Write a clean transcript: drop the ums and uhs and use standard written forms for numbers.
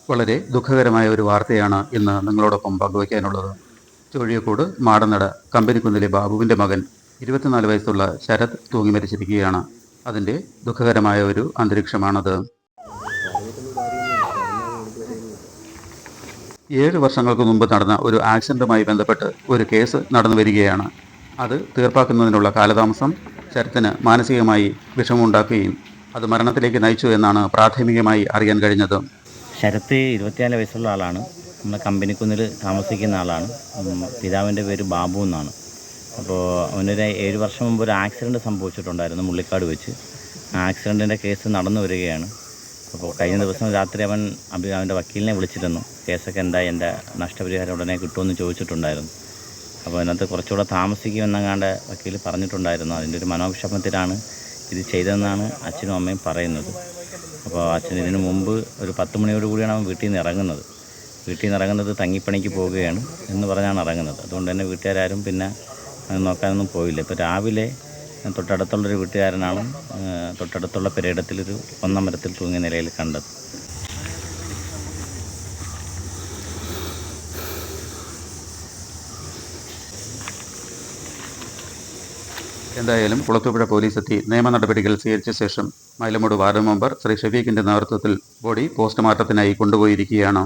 വളരെ ദുഃഖകരമായ ഒരു വാർത്തയാണ് ഇന്ന് നിങ്ങളോടൊപ്പം പങ്കുവയ്ക്കാനുള്ളത്. ചുഴിയക്കോട് മാടനട കമ്പനിക്കുന്നിലെ ബാബുവിൻ്റെ മകൻ 24 വയസ്സുള്ള ശരത് തൂങ്ങി മരിച്ചിരിക്കുകയാണ്. അതിൻ്റെ ദുഃഖകരമായ ഒരു അന്തരീക്ഷമാണത്. 7 വർഷങ്ങൾക്ക് മുമ്പ് നടന്ന ഒരു ആക്സിഡന്റുമായി ബന്ധപ്പെട്ട് ഒരു കേസ് നടന്നു വരികയാണ്. അത് തീർപ്പാക്കുന്നതിനുള്ള കാലതാമസം ശരത്തിന് മാനസികമായി വിഷമമുണ്ടാക്കുകയും അത് മരണത്തിലേക്ക് നയിച്ചു എന്നാണ് പ്രാഥമികമായി അറിയാൻ കഴിഞ്ഞത്. ശരത്ത് 24 വയസ്സുള്ള ആളാണ്. നമ്മുടെ കമ്പനിക്കുന്നിൽ താമസിക്കുന്ന ആളാണ്. പിതാവിൻ്റെ പേര് ബാബു എന്നാണ്. അപ്പോൾ അവനൊരു 7 വർഷം മുമ്പ് ഒരു ആക്സിഡൻറ്റ് സംഭവിച്ചിട്ടുണ്ടായിരുന്നു മുള്ളിക്കാട് വെച്ച്. ആ ആക്സിഡൻറ്റിൻ്റെ കേസ് നടന്നു വരികയാണ്. അപ്പോൾ കഴിഞ്ഞ ദിവസം രാത്രി അവൻ്റെ വക്കീലിനെ വിളിച്ചിരുന്നു. കേസൊക്കെ എന്തായി, എൻ്റെ നഷ്ടപരിഹാരം ഉടനെ കിട്ടുമെന്ന് ചോദിച്ചിട്ടുണ്ടായിരുന്നു. അപ്പോൾ അതിനകത്ത് കുറച്ചുകൂടെ താമസിക്കുമെന്നങ്ങാണ്ട് വക്കീൽ പറഞ്ഞിട്ടുണ്ടായിരുന്നു. അതിൻ്റെ ഒരു മനോവിഷമത്തിലാണ് ഇത് ചെയ്തതെന്നാണ് അച്ഛനും അമ്മയും പറയുന്നത്. അപ്പോൾ അച്ഛൻ ഇതിനു മുമ്പ് ഒരു 10 മണിയോട് കൂടിയാണ് അവൻ വീട്ടിൽ നിന്ന് ഇറങ്ങുന്നത് തങ്ങിപ്പണിക്ക് പോവുകയാണ് എന്ന് പറഞ്ഞാണ് ഇറങ്ങുന്നത്. അതുകൊണ്ട് തന്നെ വീട്ടുകാരും പിന്നെ നോക്കാനൊന്നും പോയില്ല. ഇപ്പോൾ രാവിലെ തൊട്ടടുത്തുള്ളൊരു വീട്ടുകാരനാണ് തൊട്ടടുത്തുള്ള പെരയിടത്തിലൊരു ഒന്നമരത്തിൽ തൂങ്ങിയ നിലയിൽ കണ്ടത്. എന്തായാലും കുളത്തൂപ്പുഴ പോലീസ് എത്തി നിയമ നടപടികൾ സ്വീകരിച്ച ശേഷം മൈലമൂട് വാർഡ് മെമ്പർ ശ്രീ ഷഫീഖിൻ്റെ നേതൃത്വത്തിൽ ബോഡി പോസ്റ്റ്മോർട്ടത്തിനായി കൊണ്ടുപോയിരിക്കുകയാണ്.